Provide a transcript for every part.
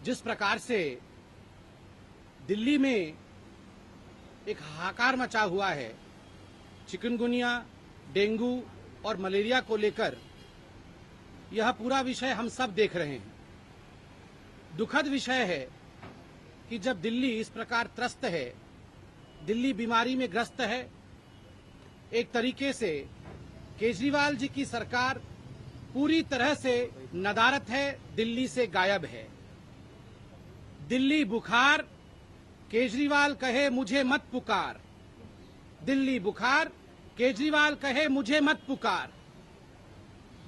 जिस प्रकार से दिल्ली में एक हाहाकार मचा हुआ है चिकनगुनिया, डेंगू और मलेरिया को लेकर, यह पूरा विषय हम सब देख रहे हैं। दुखद विषय है कि जब दिल्ली इस प्रकार त्रस्त है, दिल्ली बीमारी में ग्रस्त है, एक तरीके से केजरीवाल जी की सरकार पूरी तरह से नदारत है, दिल्ली से गायब है। दिल्ली बुखार, केजरीवाल कहे मुझे मत पुकार। दिल्ली बुखार, केजरीवाल कहे मुझे मत पुकार।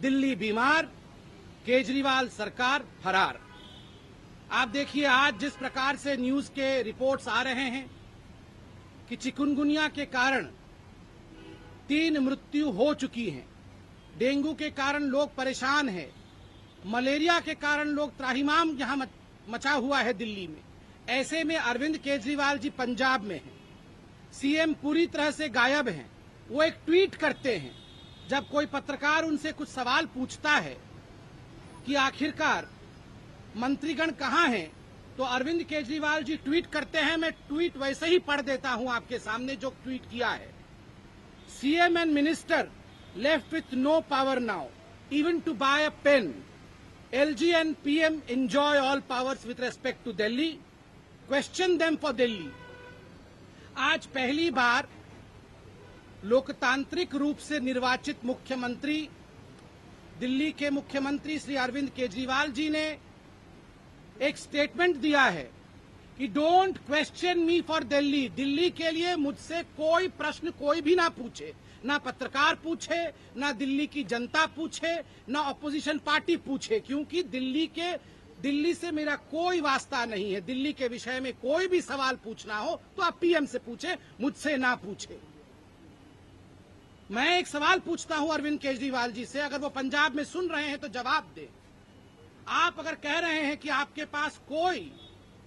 दिल्ली बीमार, केजरीवाल सरकार फरार। आप देखिए आज जिस प्रकार से न्यूज के रिपोर्ट्स आ रहे हैं कि चिकनगुनिया के कारण 3 मृत्यु हो चुकी हैं, डेंगू के कारण लोग परेशान हैं, मलेरिया के कारण लोग त्राहिमाम यहां मचा हुआ है दिल्ली में। ऐसे में अरविंद केजरीवाल जी पंजाब में हैं, सीएम पूरी तरह से गायब हैं। वो एक ट्वीट करते हैं, जब कोई पत्रकार उनसे कुछ सवाल पूछता है कि आखिरकार मंत्रीगण कहां हैं, तो अरविंद केजरीवाल जी ट्वीट करते हैं। मैं ट्वीट वैसे ही पढ़ देता हूं आपके सामने जो ट्वीट किया है। CM and minister left with no power now even to buy a pen. LG and PM enjoy all powers with respect to Delhi, question them for Delhi. आज पहली बार लोकतांत्रिक रूप से निर्वाचित मुख्यमंत्री, दिल्ली के मुख्यमंत्री श्री अरविंद केजरीवाल जी ने एक स्टेटमेंट दिया है कि don't question me for Delhi. Delhi के लिए मुझसे कोई प्रश्न कोई भी ना पूछे, ना पत्रकार पूछे, ना दिल्ली की जनता पूछे, ना ऑपोजिशन पार्टी पूछे, क्योंकि दिल्ली से मेरा कोई वास्ता नहीं है। दिल्ली के विषय में कोई भी सवाल पूछना हो तो आप पीएम से पूछे, मुझसे ना पूछे। मैं एक सवाल पूछता हूं अरविंद केजरीवाल जी से, अगर वो पंजाब में सुन रहे हैं तो जवाब दें। आप अगर कह रहे हैं कि आपके पास कोई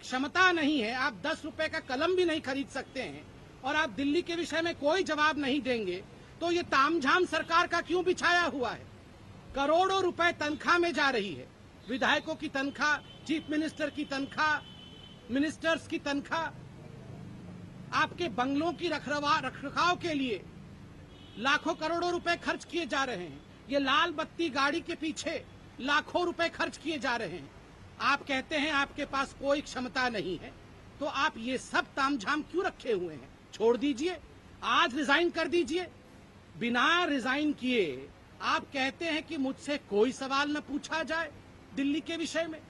क्षमता नहीं है, आप 10 रुपए का कलम भी नहीं खरीद सकते हैं और आप दिल्ली के विषय में कोई जवाब नहीं देंगे, तो ये तामझाम सरकार का क्यों बिछाया हुआ है? करोड़ों रुपए तनख्वाह में जा रही है, विधायकों की तनख्वाह, चीफ मिनिस्टर की तनख्वाह, मिनिस्टर्स की तनख्वाह। आपके बंगलों की रखरखाव के लिए लाखों करोड़ों रुपए खर्च किए जा रहे हैं। ये लाल बत्ती गाड़ी के पीछे लाखों रुपए खर्च किए जा रहे हैं। आप कहते हैं आपके पास कोई क्षमता नहीं है, तो आप ये सब तामझाम क्यों रखे हुए हैं? छोड़ दीजिए, आज रिजाइन कर दीजिए। बिना रिजाइन किए आप कहते हैं कि मुझसे कोई सवाल न पूछा जाए दिल्ली के विषय में।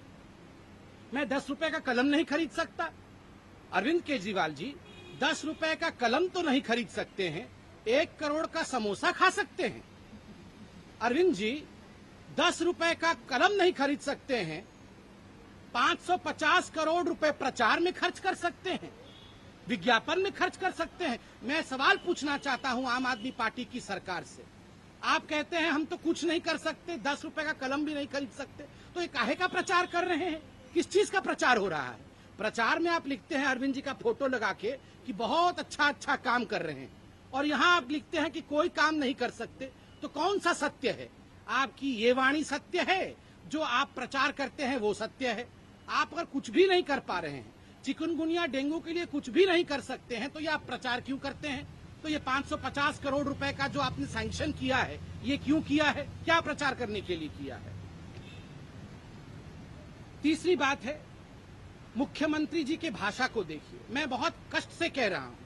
मैं 10 रुपए का कलम नहीं खरीद सकता। अरविंद केजरीवाल जी 10 रुपए का कलम तो नहीं खरीद सकते हैं, 1 करोड़ का समोसा खा सकते हैं। अरविंद जी 10 रुपए का कलम नहीं खरीद सकते हैं, 550 करोड़ रुपए प्रचार में खर्च कर सकते हैं, विज्ञापन में खर्च कर सकते हैं। मैं सवाल पूछना चाहता हूं आम आदमी पार्टी की सरकार से। आप कहते हैं हम तो कुछ नहीं कर सकते, 10 रुपए का कलम भी नहीं खरीद सकते, तो ये काहे का प्रचार कर रहे हैं? किस चीज का प्रचार हो रहा है? प्रचार में आप लिखते हैं अरविंद जी का फोटो लगा के कि बहुत अच्छा काम कर रहे हैं, और यहां आप लिखते हैं कि कोई काम नहीं कर सकते। तो कौन सा सत्य है? आपकी ये वाणी सत्य है, जो आप प्रचार करते हैं वो सत्य है। आप अगर कुछ भी नहीं कर पा रहे हैं, चिकनगुनिया डेंगू के लिए कुछ भी नहीं कर सकते हैं, तो ये आप प्रचार क्यों करते हैं? तो ये 550 करोड़ रुपए का जो आपने सैंक्शन किया है, ये क्यों किया है? क्या प्रचार करने के लिए किया है? तीसरी बात है, मुख्यमंत्री जी के भाषा को देखिए। मैं बहुत कष्ट से कह रहा हूं,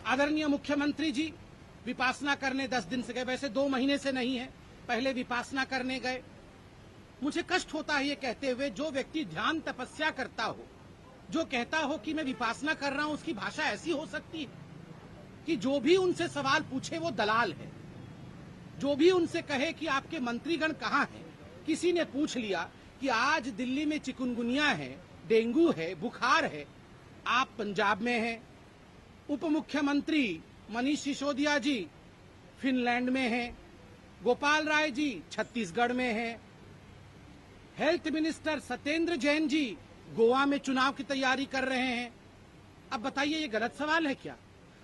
आदरणीय मुख्यमंत्री जी विपासना करने 10 दिन से गए, वैसे 2 महीने से नहीं है, पहले विपासना करने गए। मुझे कष्ट होता है ये कहते हुए, जो व्यक्ति ध्यान तपस्या करता हो, जो कहता हो कि मैं विपासना कर रहा हूं, उसकी भाषा ऐसी हो सकती है कि जो भी उनसे सवाल पूछे वो दलाल है। जो भी उनसे कहे कि आपके मंत्रीगण कहां हैं, किसी ने पूछ लिया कि आज दिल्ली में चिकनगुनिया है, डेंगू है, बुखार है, आप पंजाब में हैं, उप मुख्यमंत्री मनीष सिसोदिया जी फिनलैंड में हैं, गोपाल राय जी छत्तीसगढ़ में हैं, हेल्थ मिनिस्टर सत्येंद्र जैन जी गोवा में चुनाव की तैयारी कर रहे हैं। अब बताइए ये गलत सवाल है क्या?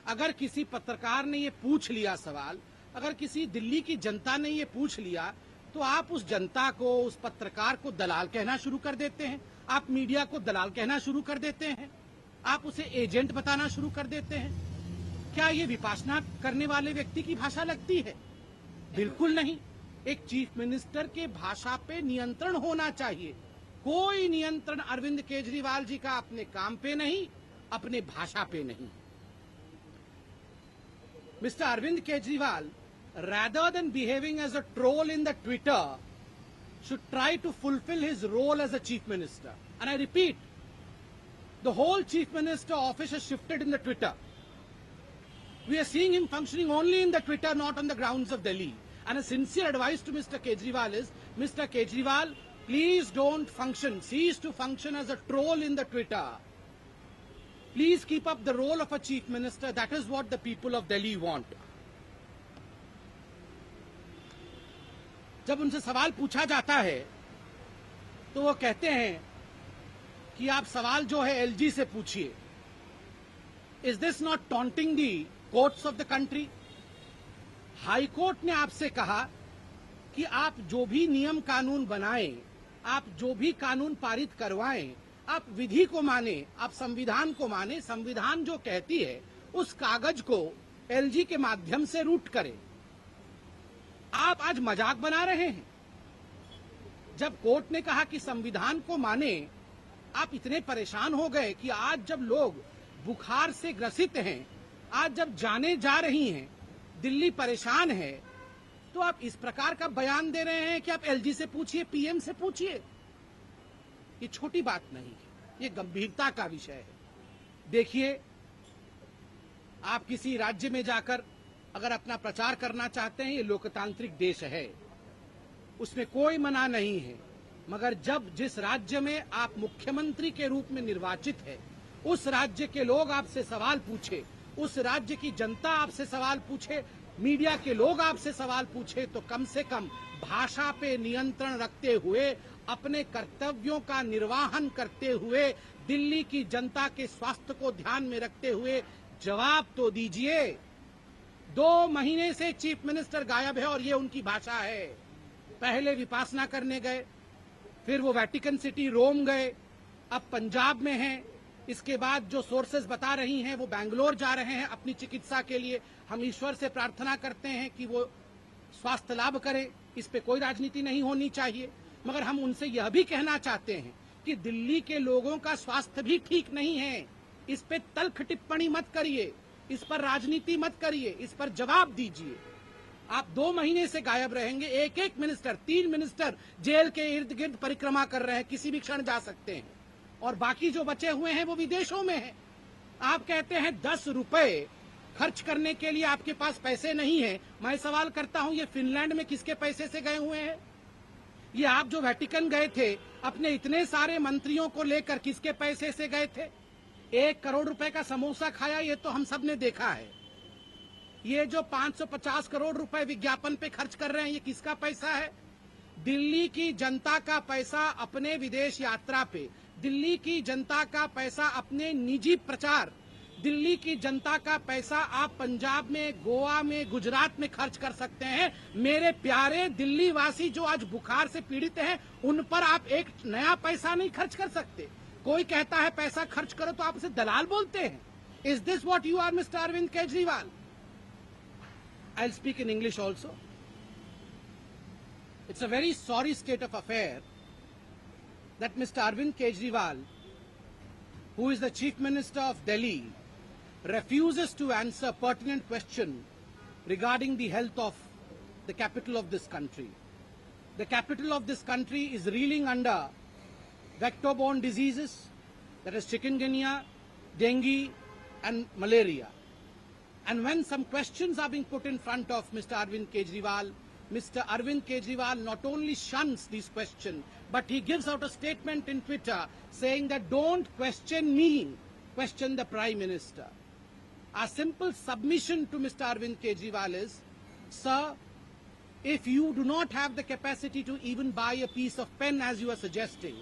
अगर किसी पत्रकार ने ये पूछ लिया सवाल, अगर किसी दिल्ली की जनता ने ये पूछ लिया तो आप उस जनता को, उस पत्रकार को दलाल कहना शुरू कर देते हैं, आप मीडिया को दलाल कहना शुरू कर देते हैं, आप उसे एजेंट बताना शुरू कर देते हैं। क्या ये विपासना करने वाले व्यक्ति की भाषा लगती है? बिल्कुल नहीं। एक चीफ मिनिस्टर के भाषा पे नियंत्रण होना चाहिए। कोई नियंत्रण अरविंद केजरीवाल जी का अपने काम पे नहीं, अपने भाषा पे नहीं। Mister Arvind Kejriwal, rather than behaving as a troll in the Twitter, should try to fulfill his role as a chief minister. And I repeat, the whole chief minister office has shifted in the Twitter. We are seeing him functioning only in the Twitter, not on the grounds of Delhi. And a sincere advice to Mr. Kejriwal is, Mr. Kejriwal, please don't function, cease to function as a troll in the Twitter. Please keep up the role of a chief minister. That is what the people of Delhi want. जब उनसे सवाल पूछा जाता है तो वो कहते हैं कि आप सवाल जो है एलजी से पूछिए। Is this not taunting the courts of the country? High court ने आपसे कहा कि आप जो भी नियम कानून बनाएं, आप जो भी कानून पारित करवाएं, आप विधि को माने, आप संविधान को माने। संविधान जो कहती है उस कागज को एलजी के माध्यम से रूट करें। आप आज मजाक बना रहे हैं। जब कोर्ट ने कहा कि संविधान को माने, आप इतने परेशान हो गए कि आज जब लोग बुखार से ग्रसित हैं, आज जब जाने जा रही हैं, दिल्ली परेशान है, तो आप इस प्रकार का बयान दे रहे हैं कि आप एलजी से पूछिए, पीएम से पूछिए। ये छोटी बात नहीं है, ये गंभीरता का विषय है। देखिए, आप किसी राज्य में जाकर अगर अपना प्रचार करना चाहते हैं, ये लोकतांत्रिक देश है, उसमें कोई मना नहीं है। मगर जब जिस राज्य में आप मुख्यमंत्री के रूप में निर्वाचित है, उस राज्य के लोग आपसे सवाल पूछे, उस राज्य की जनता आपसे सवाल पूछे, मीडिया के लोग आपसे सवाल पूछे, तो कम से कम भाषा पे नियंत्रण रखते हुए, अपने कर्तव्यों का निर्वहन करते हुए, दिल्ली की जनता के स्वास्थ्य को ध्यान में रखते हुए जवाब तो दीजिए। 2 महीने से चीफ मिनिस्टर गायब है और ये उनकी भाषा है। पहले विपासना करने गए, फिर वो वेटिकन सिटी रोम गए, अब पंजाब में हैं। इसके बाद जो सोर्सेज बता रही हैं वो बैंगलोर जा रहे हैं अपनी चिकित्सा के लिए। हम ईश्वर से प्रार्थना करते हैं कि वो स्वास्थ्य लाभ करें, इस पे कोई राजनीति नहीं होनी चाहिए। मगर हम उनसे यह भी कहना चाहते हैं कि दिल्ली के लोगों का स्वास्थ्य भी ठीक नहीं है। इस पे तल्ख टिप्पणी मत करिए, इस पर राजनीति मत करिए, इस पर जवाब दीजिए। आप 2 महीने से गायब रहेंगे। एक मिनिस्टर, 3 मिनिस्टर जेल के इर्द गिर्द परिक्रमा कर रहे हैं, किसी भी क्षण जा सकते हैं, और बाकी जो बचे हुए हैं वो विदेशों में हैं। आप कहते हैं 10 रुपए खर्च करने के लिए आपके पास पैसे नहीं है। मैं सवाल करता हूं, ये फिनलैंड में किसके पैसे से गए हुए हैं? ये आप जो वेटिकन गए थे, अपने इतने सारे मंत्रियों को लेकर किसके पैसे से गए थे? 1 करोड़ रुपए का समोसा खाया, ये तो हम सब ने देखा है। ये जो 550 करोड़ रुपए विज्ञापन पे खर्च कर रहे हैं, ये किसका पैसा है? दिल्ली की जनता का पैसा अपने विदेश यात्रा पे, दिल्ली की जनता का पैसा अपने निजी प्रचार, दिल्ली की जनता का पैसा आप पंजाब में, गोवा में, गुजरात में खर्च कर सकते हैं। मेरे प्यारे दिल्ली वासी जो आज बुखार से पीड़ित हैं, उन पर आप एक नया पैसा नहीं खर्च कर सकते। कोई कहता है पैसा खर्च करो तो आप उसे दलाल बोलते हैं। Is this what you are, mister Arvind Kejriwal? I'll speak in English also. It's a very sorry state of affair that Mr. Arvind Kejriwal, who is the Chief Minister of Delhi, refuses to answer pertinent question regarding the health of the capital of this country. The capital of this country is reeling under vector-borne diseases, that is chikungunya, dengue and malaria. And when some questions are being put in front of Mr. Arvind Kejriwal not only shuns these questions, but he gives out a statement in Twitter saying that don't question me, question the Prime Minister. Our simple submission to Mr. Arvind Kejriwal is, sir, if you do not have the capacity to even buy a piece of pen as you are suggesting,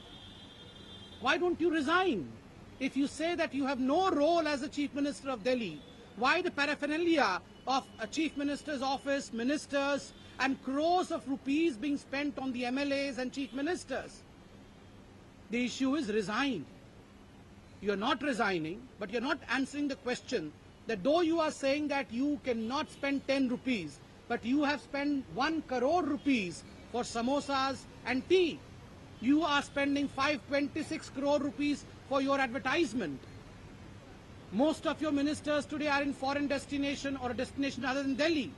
why don't you resign? If you say that you have no role as a Chief Minister of Delhi, why the paraphernalia of a Chief Minister's office, ministers, and crores of rupees being spent on the MLAs and chief ministers. The issue is resign. You are not resigning, but you are not answering the question that though you are saying that you cannot spend 10 rupees, but you have spent 1 crore rupees for samosas and tea. You are spending 526 crore rupees for your advertisement. Most of your ministers today are in foreign destination or a destination other than Delhi.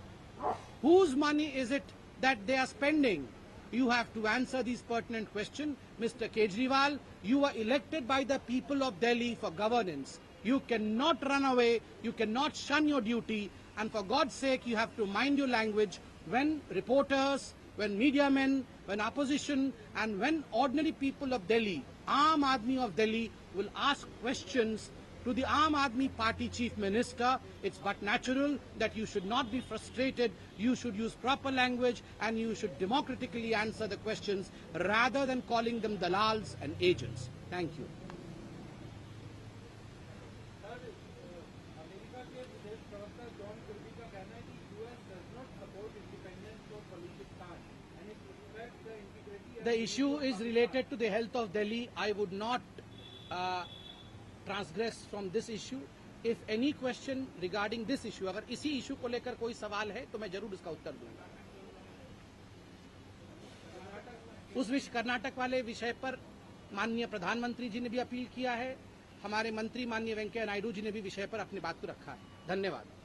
Whose money is it that they are spending? You have to answer these pertinent questions. Mr. Kejriwal, you are elected by the people of Delhi for governance. You cannot run away, you cannot shun your duty, and for God's sake, you have to mind your language when reporters, when media men, when opposition, and when ordinary people of Delhi, Aam Aadmi of Delhi, will ask questions to the Aam Aadmi Party Chief Minister. It's but natural that you should not be frustrated. You should use proper language and you should democratically answer the questions rather than calling them dalals and agents. Thank you. The issue is related to the health of Delhi. I would not transgress from this issue. If any question regarding this issue, अगर इसी issue को लेकर कोई सवाल है तो मैं जरूर इसका उत्तर दूंगा. उस विषय कर्नाटक वाले विषय पर माननीय प्रधानमंत्री जी ने भी अपील किया है. हमारे मंत्री माननीय वेंकैया नायडू जी ने भी विषय पर अपनी बात को रखा है. धन्यवाद.